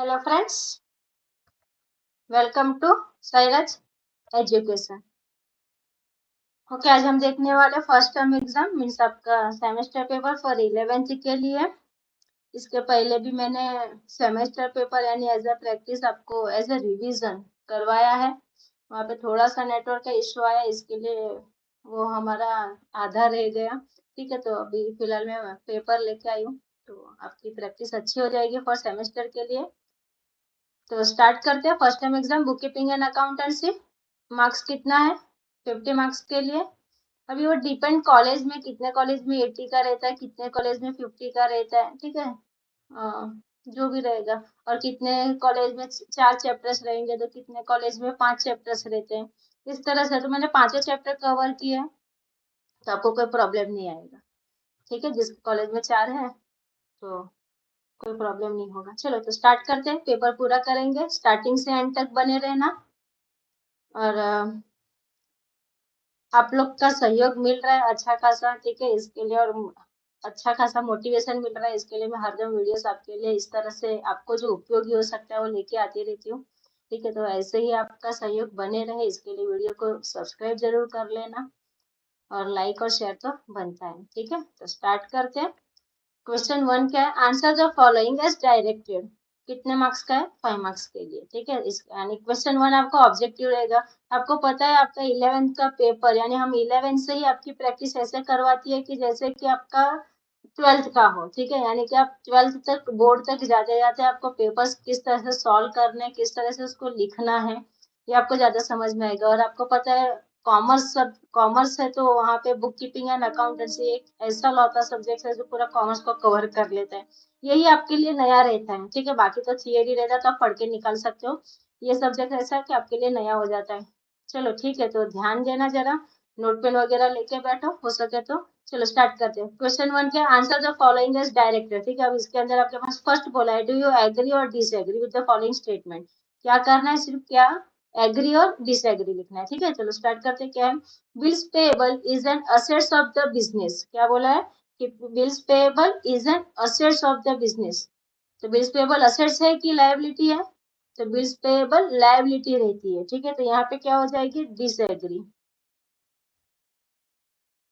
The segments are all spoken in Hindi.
Hello friends, welcome to Sairaj education. Okay, आज हम देखने वाले फर्स्ट टर्म एग्जाम मीन्स आपका सेमेस्टर पेपर फॉर 11th के लिए। इसके पहले भी मैंने सेमेस्टर पेपर यानी एज अ प्रैक्टिस आपको एज अ रिवीजन करवाया है। वहाँ पे थोड़ा सा नेटवर्क का इशू आया, इसके लिए वो हमारा आधा रह गया। ठीक है, तो अभी फिलहाल मैं पेपर लेके आई हूँ, तो आपकी प्रैक्टिस अच्छी हो जाएगी फॉर सेमेस्टर के लिए। तो स्टार्ट करते हैं। First time exam book keeping and accountancy. Marks कितना है? 50 मार्क्स के लिए। अभी वो डिपेंड कॉलेज में, कितने कॉलेज में 80 का रहता है, कितने कॉलेज में 50 का रहता है। ठीक है, जो भी रहेगा। और कितने कॉलेज में 4 चैप्टर्स रहेंगे, तो कितने कॉलेज में 5 चैप्टर्स रहते हैं। इस तरह से तो मैंने 5 चैप्टर कवर किए हैं, तो आपको कोई प्रॉब्लम नहीं आएगा। ठीक है, जिस कॉलेज में 4 है तो कोई प्रॉब्लम नहीं होगा। चलो तो स्टार्ट करते हैं, पेपर पूरा करेंगे, स्टार्टिंग से एंड तक बने रहना। और आप लोग का सहयोग मिल रहा है अच्छा खासा, ठीक है, इसके लिए। और अच्छा खासा मोटिवेशन मिल रहा है, इसके लिए मैं हरदम वीडियोस आपके लिए इस तरह से आपको जो उपयोगी हो सकता है वो लेके आती रहती हूँ। ठीक है, तो ऐसे ही आपका सहयोग बने रहे, इसके लिए वीडियो को सब्सक्राइब जरूर कर लेना, और लाइक और शेयर तो बनता है। ठीक है, तो स्टार्ट करते हैं। क्वेश्चन 1 क्या है? Answer the following as directed. कितने मार्क्स का है? 5 मार्क्स के लिए। ठीक है, इस यानी क्वेश्चन 1 आपका ऑब्जेक्टिव रहेगा। आपको पता है आपका 11th का पेपर, यानी हम 11 से ही आपकी प्रैक्टिस ऐसे करवाती है कि जैसे कि आपका 12th का हो। ठीक है, यानी कि आप 12th तक बोर्ड तक जाते जाते आपको पेपर्स किस तरह से सॉल्व करने हैं, किस तरह से उसको लिखना है, ये आपको ज्यादा समझ में आएगा। और आपको पता है कॉमर्स है, तो वहाँ पे बुक कीपिंग एंड अकाउंटेंसी एक ऐसा लौता सब्जेक्ट है जो पूरा कॉमर्स को कवर कर लेता है। यही आपके लिए नया रहता है। ठीक है, बाकी तो थियरी रहता है तो आप पढ़ के निकाल सकते हो। ये सब्जेक्ट ऐसा है कि आपके लिए नया हो जाता है। चलो ठीक है, तो ध्यान देना जरा, नोट पेन वगैरह लेके बैठो हो सके तो। चलो स्टार्ट करते हैं। क्वेश्चन 1 क्या? Answer the following as director. ठीक है, अब इसके अंदर आपके पास फर्स्ट बोला है, डू यू एग्री और disagree with the following statement. क्या करना है? सिर्फ क्या एग्री और डिसएग्री लिखना है। ठीक है, चलो स्टार्ट करते हैं। क्या है? Bills payable is an assets of the business. क्या बोला है कि bills payable is an assets of the business. तो बिल्स पेएबल असेट्स है कि लायबिलिटी है? तो बिल्स पेएबल लायबिलिटी रहती है। ठीक है, तो यहाँ पे क्या हो जाएगी? डिसएग्री।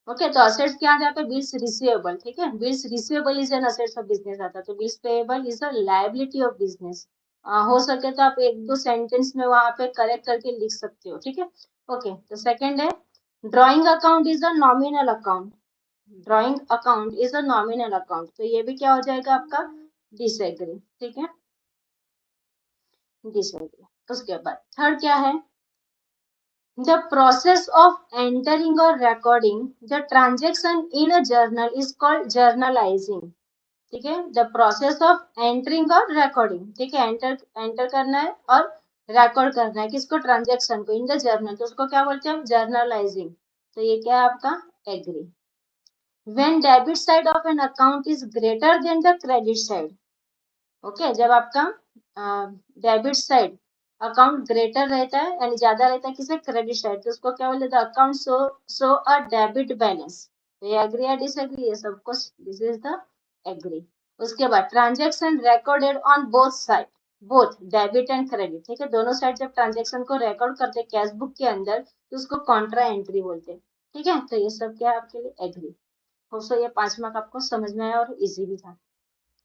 ओके, तो असेट्स क्या आ जाता है? Bills receivable. ठीक है, bills receivable is an assets of business आता है, तो bills payable is a liability of business. हो सके तो आप एक दो सेंटेंस में वहां पे करेक्ट करके लिख सकते हो। ठीक है, ओके, तो सेकंड है, drawing account is a nominal account. Drawing account is a nominal account, तो ये भी क्या हो जाएगा आपका? डिसएग्री। ठीक है, डिसएग्री। उसके बाद थर्ड क्या है? The process of entering or recording the transaction in a journal is called journalizing. ठीक है, द प्रोसेस ऑफ एंटरिंग और रिकॉर्डिंग। ठीक है, एंटर करना है और रिकॉर्ड करना है, किसको? ट्रांजेक्शन को, इन द जर्नल, तो उसको क्या बोलते हैं? जर्नलाइजिंग। तो ये क्या है आपका? Agree. When debit side of an account is greater than the credit side. Okay, जब आपका डेबिट साइड अकाउंट ग्रेटर रहता है यानी ज्यादा रहता है किसे? क्रेडिट साइड, तो उसको क्या बोलते हैं? Account show a debit balance. तो ये एग्री या डिसएग्री? ये सब कुछ दिस इज द एग्री। उसके बाद transaction recorded on both side, both debit and credit. ठीक है, दोनों साइड जब ट्रांजेक्शन को रिकॉर्ड करते हैं कैश बुक के अंदर, तो उसको कॉन्ट्रा एंट्री बोलते हैं। ठीक है, तो ये सब क्या है आपके लिए? एग्री। हो सो ये 5 मार्क आपको समझ में आया और इजी भी था।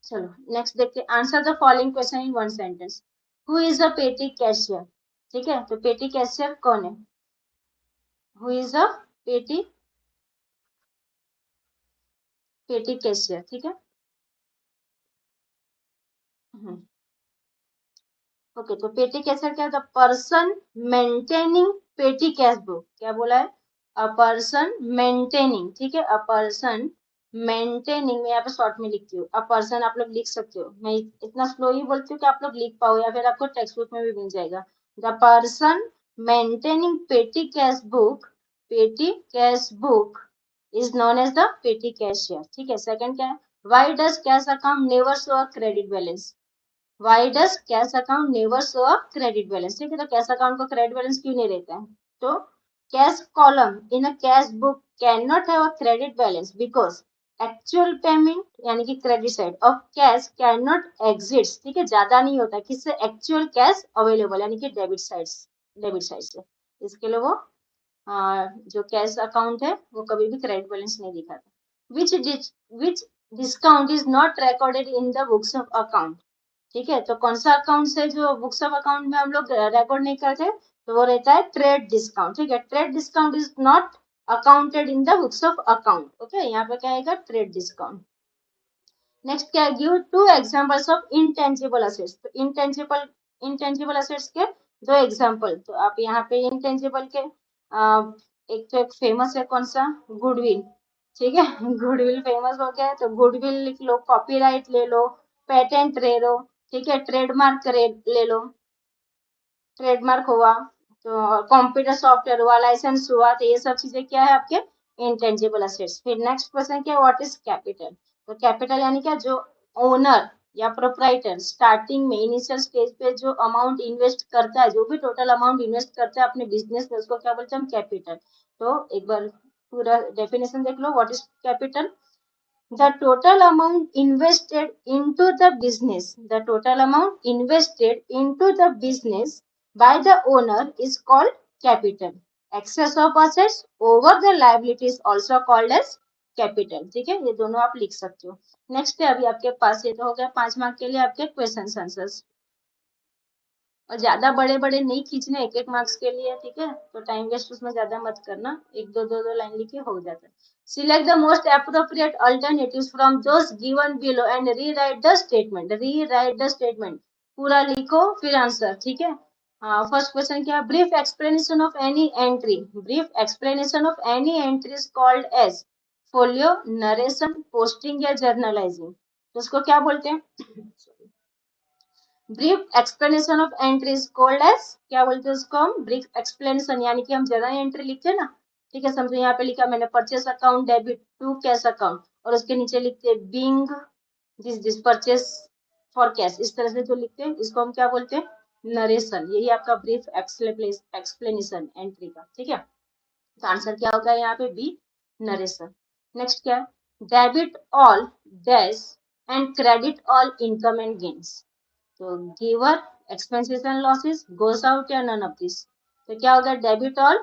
चलो नेक्स्ट देखते हैं। Answer the following question in one sentence. Who is a पेटी कैशियर? ठीक है, तो पेटी कैशियर कौन है? हु इज अ पेटी पेटी कैशियर? ठीक है, ओके, तो पेटी कैशियर क्या? The person maintaining petty cash book. क्या बोला है? A person maintaining. ठीक है, अ पर्सन मेंटेनिंग, मैं यहाँ पे शॉर्ट में लिखती हूँ। अ पर्सन आप लोग लिख सकते हो, मैं इतना स्लो ही बोलती हूँ कि आप लोग लिख पाओ, या फिर आपको टेक्स्ट बुक में भी मिल जाएगा। The person maintaining petty cash book is known as the petty cashier. ठीक है, सेकंड क्या है? Why does cash account never show a credit balance? Why does cash account never show a credit balance? ठीक है, तो कैश अकाउंट को क्रेडिट बैलेंस क्यों नहीं रहता है? तो cash column in a cash book cannot have a credit balance because actual payment यानी कि credit side of cash can not exit, ठीक है, ज्यादा नहीं होता किससे, एक्चुअल कैश अवेलेबल यानी कि डेबिट साइड से। इसके लिए वो जो कैश अकाउंट है वो कभी भी क्रेडिट बैलेंस नहीं दिखाता। Which discount is not recorded in the books of account, ठीक है, तो कौन सा अकाउंट है जो बुक्स ऑफ अकाउंट में हम लोग रिकॉर्ड नहीं करते, तो वो रहता है ट्रेड डिस्काउंट, ठीक है, trade discount is not accounted in the books of account. Okay, यहाँ पे क्या आएगा, ट्रेड डिस्काउंट। नेक्स्ट क्या है, give to examples of intangible assets, तो इंटेंजिबल असेट्स के दो एग्जांपल, तो आप यहाँ पे इंटेंजिबल के एक तो एक फेमस है कौन सा, गुडविल, ठीक है गुडविल फेमस हो गया है, तो गुडविल लिख लो, कॉपीराइट ले लो, पेटेंट ले लो, ठीक है, ट्रेडमार्क ले लो, ट्रेडमार्क हुआ, तो कंप्यूटर सॉफ्टवेयर हुआ, लाइसेंस हुआ, तो ये सब चीजें क्या है आपके इंटेंजिबल असेट्स। फिर नेक्स्ट क्वेश्चन क्या, व्हाट इज कैपिटल, तो कैपिटल यानी क्या, जो ओनर या प्रोप्राइटर स्टार्टिंग में इनिशियल स्टेज पे जो अमाउंट इन्वेस्ट करता है, जो भी टोटल अमाउंट इन्वेस्ट करता है अपने बिजनेस में, उसको क्या बोलते हैं हम, कैपिटल। तो एक बार पूरा डेफिनेशन देख लो, what is capital, the total amount invested into the business, the total amount invested into the business by the owner is called capital. Excess of assets over the liability is also called as capital, ठीक है, ये दोनों आप लिख सकते हो। नेक्स्ट है, अभी आपके पास ये तो हो गया 5 मार्क के लिए आपके क्वेश्चन आंसर्स, और ज्यादा बड़े बड़े नहीं खींचने, एक एक मार्क्स के लिए, ठीक है, तो टाइम वेस्ट उसमें ज्यादा मत करना, एक दो लाइन लिखे हो जाता है। Select the most appropriate alternatives from those given below and rewrite the statement, rewrite the statement, पूरा लिखो फिर आंसर, ठीक है। फर्स्ट क्वेश्चन क्या, brief explanation of any entry, brief explanation of any entry is called as folio, narration, posting या जर्नलाइजिंग, तो उसको क्या बोलते हैं brief explanation of entry is called as, क्या बोलते हैं उसको हम, ब्रीफ एक्सप्लेनेशन, यानी कि हम जर्नल एंट्री लिखते हैं ना, ठीक है, समझो यहाँ पे लिखा मैंने purchase account debit to cash account, और उसके नीचे लिखते हैं being this purchase for cash, इस तरह से जो लिखते हैं इसको हम क्या बोलते हैं, नरेशन, यही आपका ब्रीफ एक्सप्लेनेशन एंट्री का, ठीक है, तो आंसर क्या होगा यहाँ पे बी, नरेशन। नेक्स्ट क्या है, debit all dash and credit all income and gains, तो giver expenses and losses goes out या नन ऑफ दिस, तो क्या होगा, डेबिट ऑल,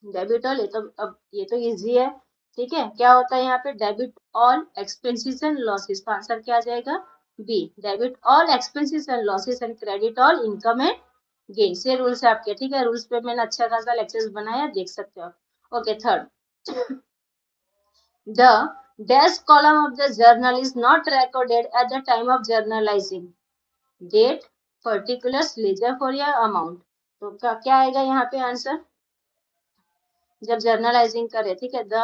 डेबिट ऑल, ये तो अब ये तो इजी है, ठीक है, क्या होता है यहाँ पे, debit all expenses and losses, तो आंसर क्या आ जाएगा, B, debit all expenses and losses and credit all income and gains, ये रूल्स है आपके, ठीक है, रूल्स पे मैंने अच्छा खासा लेक्चर्स बनाया, देख सकते हो आप। Okay, third, the dash column of the journal is not recorded at the time of journalizing, date, particulars, ledger for या अमाउंट, तो क्या आएगा यहाँ पे आंसर, जब जर्नलाइजिंग करे, ठीक है, द,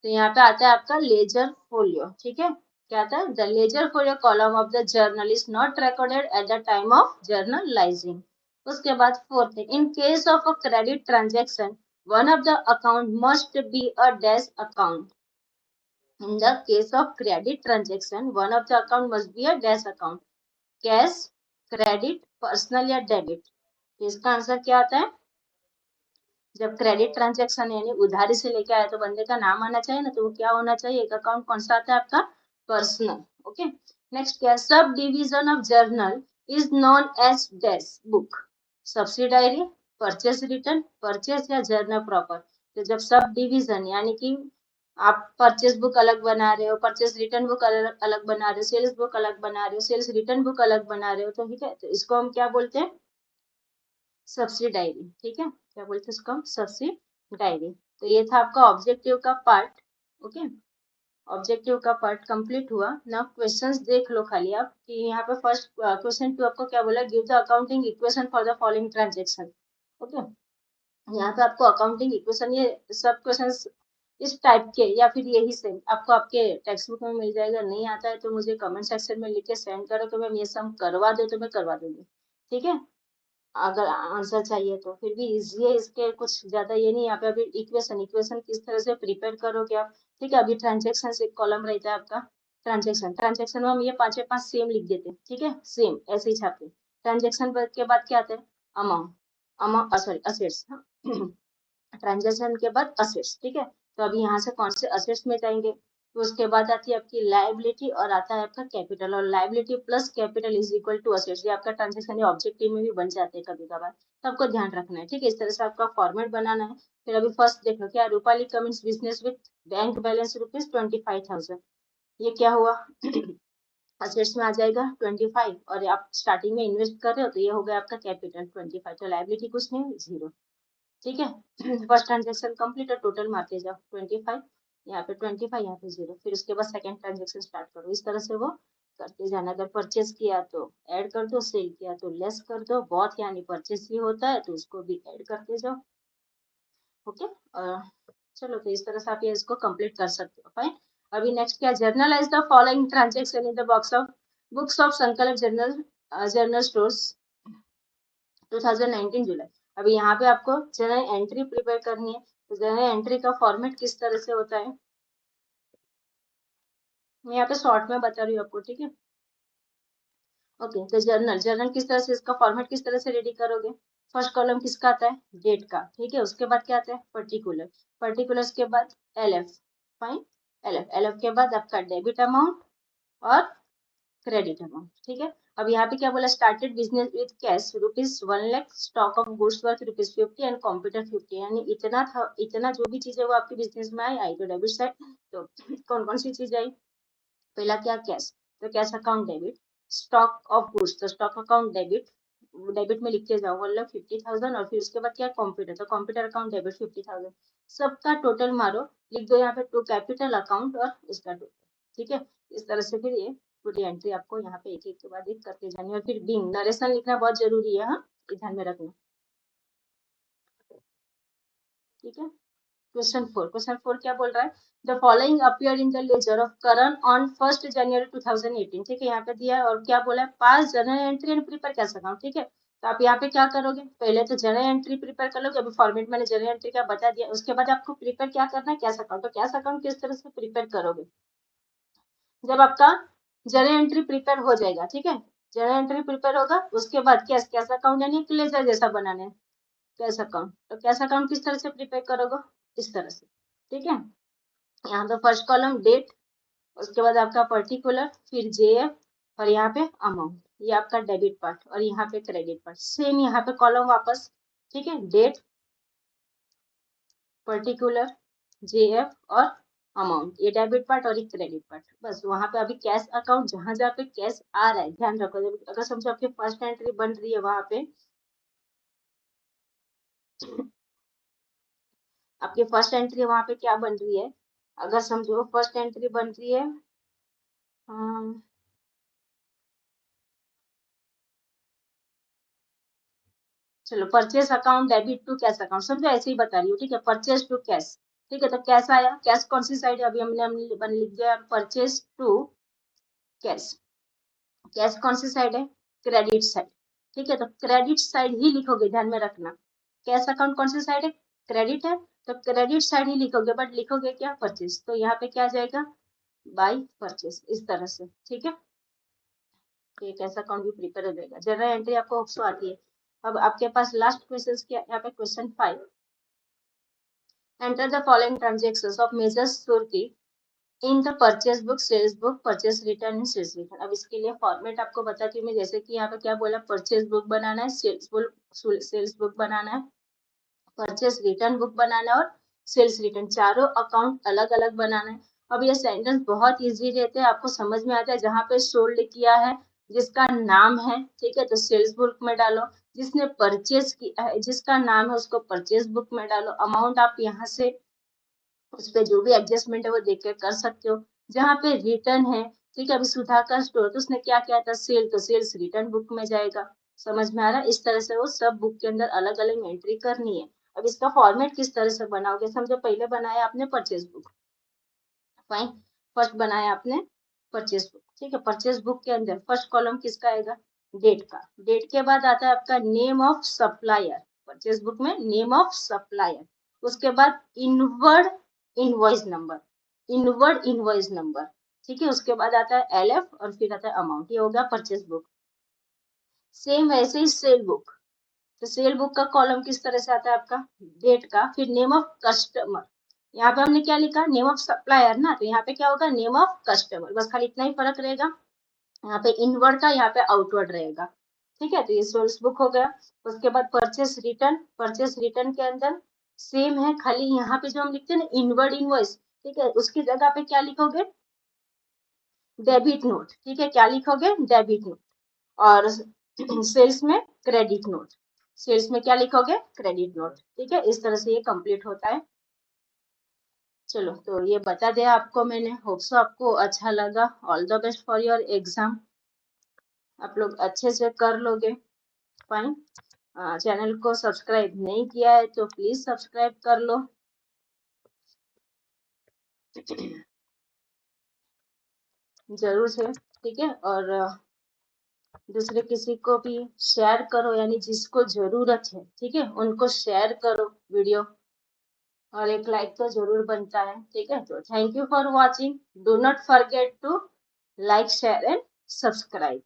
तो यहाँ पे आता है आपका लेजर फोलियो, ठीक है, क्या आता है, the ledger folio column of the journal is not recorded at the time of journalising. उसके बाद fourth, in case of a credit transaction one of the account must be a dash account, in the case of credit transaction one of the account must be a dash account, cash, credit, personal या डेबिट, तो इसका आंसर क्या आता है, जब क्रेडिट ट्रांजेक्शन यानी उधारी से लेके आया तो बंदे का नाम आना चाहिए ना, तो वो क्या होना चाहिए, एक अकाउंट कौन सा आता है आपका, पर्सनल। ओके, नेक्स्ट क्या, subdivision of journal is known as dash book, subsidiary, purchase return, purchase या जर्नल प्रॉपर, तो जब सब डिवीजन यानी कि आप परचेस बुक अलग बना रहे हो, परचेस रिटर्न बुक अलग बना रहे हो, सेल्स बुक अलग बना रहे हो, सेल्स रिटर्न बुक अलग बना रहे हो, तो ठीक है, तो इसको हम क्या बोलते हैं, सब्सिडायरी, ठीक है, क्या बोलते हैं इसको हम, सब्सिडायरी। तो ये था आपका ऑब्जेक्टिव का पार्ट। ओके, ऑब्जेक्टिव का पार्ट कंप्लीट हुआ ना, क्वेश्चंस देख लो खाली आप, कि यहाँ पे फर्स्ट क्वेश्चन टू आपको क्या बोला, give the accounting equation for the following transaction. Okay, यहाँ पे आपको अकाउंटिंग इक्वेशन, ये सब क्वेश्चंस इस टाइप के या फिर यही से आपको आपके टेक्स्ट बुक में मिल जाएगा, नहीं आता है तो मुझे कमेंट सेक्शन में लिख के सेंड करो, तो मैं ये सब करवा दो तो मैं करवा दूंगी, ठीक है, अगर आंसर चाहिए तो, फिर भी इजी है, इसके कुछ ज्यादा ये नहीं, यहाँ पे अभी इक्वेशन इक्वेशन किस तरह से प्रिपेयर करोगे आप, ठीक है, अभी ट्रांजेक्शन एक कॉलम रहता है आपका, ट्रांजेक्शन ट्रांजेक्शन में हम ये पांचवे पांच सेम लिख देते हैं, ठीक है, सेम ऐसे ही छापते, ट्रांजेक्शन के बाद क्या आता है, amount, amount sorry assets, transaction के बाद असेट्स, ठीक है, तो अभी यहाँ से कौन से असेट्स में जाएंगे, तो उसके बाद आती है आपकी लायबिलिटी और आता है आपका कैपिटल, और liability plus capital is equal to assets. ये आपका ट्रांजेक्शन ऑब्जेक्टिव में भी बन जाते हैं कभी कभार, तो आपको ध्यान रखना है, ठीक है। इस तरह से आपका फॉर्मेट बनाना है। फिर अभी फर्स्ट देखो क्या, Rupali Cummins business with bank balance ₹25,000, ये क्या हुआ असेट्स में आ जाएगा 25, और आप स्टार्टिंग में इन्वेस्ट कर रहे हो तो ये हो गया आपका कैपिटल 25, तो लायबिलिटी कुछ नहीं, 0, ठीक है। फर्स्ट ट्रांजेक्शन कंप्लीट है, टोटल मारते जाओ 25, यहाँ पे 25, यहाँ पे 0, फिर उसके बाद सेकंड ट्रांजेक्शन स्टार्ट करो। इस तरह से वो करते जाना। अगर परचेज किया तो ऐड कर दो, सेल किया तो लेस कर दो, बहुत यानी परचेज ही होता है तो उसको भी ऐड करते जाओ, ओके। चलो, तो इस तरह से आप ये इसको कंप्लीट कर सकते हो, फाइन। अभी नेक्स्ट क्या, generalized the following transaction in the books of संकल्प जर्नल स्टोर्स 2019 जुलाई। अभी यहाँ पे आपको जर्नल एंट्री प्रिपेयर करनी है, तो जर्नल एंट्री का फॉर्मेट किस तरह से होता है मैं यहाँ पे शॉर्ट में बता रही हूँ आपको, ठीक है। ओके, तो जर्नल किस तरह से, इसका फॉर्मेट किस तरह से रेडी करोगे। फर्स्ट कॉलम किसका आता है, डेट का, ठीक है। उसके बाद क्या आता है, पर्टिकुलर्स के बाद LF, फाइन, LF के बाद आपका डेबिट अमाउंट और क्रेडिट अमाउंट, ठीक है। अब यहाँ पे क्या बोला, started business with cash ₹1,00,000, stock of goods worth ₹50 and computer 50, यानी इतना था, इतना जो भी चीजें वो आपके बिजनेस में आई तो डेबिट साइड। तो कौन कौन सी चीज आई, पहला क्या, कैश, तो cash account debit, stock of goods तो स्टॉक अकाउंट डेबिट, डेबिट में लिखते जाओ मतलब 50,000, और फिर उसके बाद क्या, कंप्यूटर, तो कंप्यूटर अकाउंट डेबिट 50,000, सबका टोटल मारो, लिख दो यहाँ पे टू कैपिटल अकाउंट और इसका टोटल, ठीक है। इस तरह से फिर ये पूरी एंट्री आपको यहाँ पे एक एक के बाद एक करके जानी है, और फिर बिंग नरेशन लिखना बहुत जरूरी है, हाँ, ये ध्यान में रखना, ठीक है। क्वेश्चन 4 क्या बोल रहा है, the following appear in the laser of Karan on 1 जनवरी 2018, ठीक है। यहाँ पे दिया है और क्या बोला है, पास journal entry and prepare cash account, ठीक है। तो आप यहाँ पे क्या करोगे, पहले तो जर्नल एंट्री प्रिपेयर कर लोगे, अभी फॉर्मेट मैंने जर्नल एंट्री का बता दिया। उसके बाद आपको प्रिपेयर क्या करना है, कैश अकाउंट, तो कैश अकाउंट किस तरह से प्रिपेयर करोगे, जब आपका जर्नल एंट्री प्रिपेयर हो जाएगा, ठीक है, जर्नल एंट्री प्रिपेयर होगा, उसके बाद कैश अकाउंट यानी कि लेजर जैसा बनाना है कैश अकाउंट, तो कैश अकाउंट किस तरह से प्रिपेयर करोगे, इस तरह से, ठीक है। यहाँ पे फर्स्ट कॉलम डेट, उसके बाद आपका पर्टिकुलर, फिर JF, और यहाँ पे अमाउंट, ये आपका डेबिट पार्ट, और यहाँ पे क्रेडिट पार्ट, सेम यहाँ पे कॉलम वापस, ठीक है, डेट, पर्टिकुलर, JF और अमाउंट, ये डेबिट पार्ट और ये क्रेडिट पार्ट, बस। वहां पे अभी कैश अकाउंट जहां जहाँ पे कैश आ रहा है ध्यान रखो, अगर समझो आपकी फर्स्ट एंट्री बन रही है वहां पे, आपकी फर्स्ट एंट्री वहां पे क्या बन रही है, अगर समझो फर्स्ट एंट्री बन रही है, चलो purchase account debit to cash account, समझो ऐसे ही बता रही हूँ, ठीक है, परचेस टू कैश, ठीक है। तो कैश आया, कैश कौन सी साइड है, अभी हमने लिख दिया परचेस टू कैश, कैश कौन सी साइड है, क्रेडिट साइड, ठीक है। तो क्रेडिट साइड ही लिखोगे, ध्यान में रखना, कैश अकाउंट कौन सी साइड है, क्रेडिट है, तो क्रेडिट साइड ही लिखोगे, बट लिखोगे क्या, परचेस, तो यहाँ पे क्या आ जाएगा, बाई परचेस, इस तरह से, ठीक है। तो कैश अकाउंट भी प्रिपेयर हो जाएगा, जनरल एंट्री आपको ऑप्शन आती है। अब आपके पास लास्ट क्वेश्चन क्या, यहाँ पे question 5, enter the following transactions of major surety in the purchase book, sales book, purchase return and sales return. अब इसके लिए फॉर्मेट आपको बताती हूँ मैं, जैसे कि यहाँ पे क्या बोला, परचेस बुक बनाना है, सेल्स बुक बनाना है, परचेस रिटर्न बुक बनाना है, और सेल्स रिटर्न, चारों अकाउंट अलग अलग बनाना है। अब ये सेंटेंस बहुत इजी रहते हैं, आपको समझ में आता है, जहाँ पे सोल्ड किया है जिसका नाम है, ठीक है, तो सेल्स बुक में डालो, जिसने परचेस किया है जिसका नाम है उसको परचेस बुक में डालो, अमाउंट आप यहाँ से उस पे जो भी एडजस्टमेंट है वो देख के कर सकते हो। जहाँ पे रिटर्न है, ठीक है, अभी सुधाकर स्टोर तो उसने क्या किया था, सेल, तो सेल्स रिटर्न बुक में जाएगा, समझ में आ रहा है। इस तरह से वो सब बुक के अंदर अलग अलग एंट्री करनी है। अब इसका फॉर्मेट किस तरह से बनाओगे, समझो पहले बनाया आपने परचेज बुक, फाइन, फर्स्ट बनाया आपने परचेज बुक, ठीक है। परचेज बुक के अंदर फर्स्ट कॉलम किसका आएगा, डेट का, डेट के बाद आता है आपका name of supplier, purchase book में नेम ऑफ सप्लायर, उसके बाद inward invoice number, inward invoice number, ठीक है। उसके बाद आता है LF और फिर आता है अमाउंट, ये हो गया परचेज बुक। सेम वैसे ही सेल बुक, तो सेल बुक का कॉलम किस तरह से आता है आपका, डेट का, फिर नेम ऑफ कस्टमर, यहाँ पे हमने क्या लिखा, नेम ऑफ सप्लायर ना, तो यहाँ पे क्या होगा, नेम ऑफ कस्टमर, बस खाली इतना ही फर्क रहेगा। यहाँ पे इनवर्ड का, यहाँ पे आउटवर्ड रहेगा। ठीक है, तो ये सेल्स बुक हो गया। उसके बाद परचेस रिटर्न, परचेस रिटर्न के अंदर सेम है, खाली यहाँ पे जो हम लिखते हैं ना इनवर्ड इनवॉइस, ठीक है, उसकी जगह पे क्या लिखोगे, डेबिट नोट। ठीक है, क्या लिखोगे, डेबिट नोट। और सेल्स में क्रेडिट नोट, सेल्स में क्या लिखोगे, क्रेडिट नोट। ठीक है, इस तरह से ये कंप्लीट होता है। चलो, तो ये बता दिया आपको मैंने, होप सो आपको अच्छा लगा। All the best for your exam, आप लोग अच्छे से कर लोगे। फाइन। चैनल को सब्सक्राइब नहीं किया है तो प्लीज सब्सक्राइब कर लो। जरूर से, ठीक है। और दूसरे किसी को भी शेयर करो, यानी जिसको जरूरत है, ठीक है, उनको शेयर करो वीडियो। और एक लाइक तो जरूर बनता है, ठीक है। तो thank you for watching, do not forget to like share and subscribe.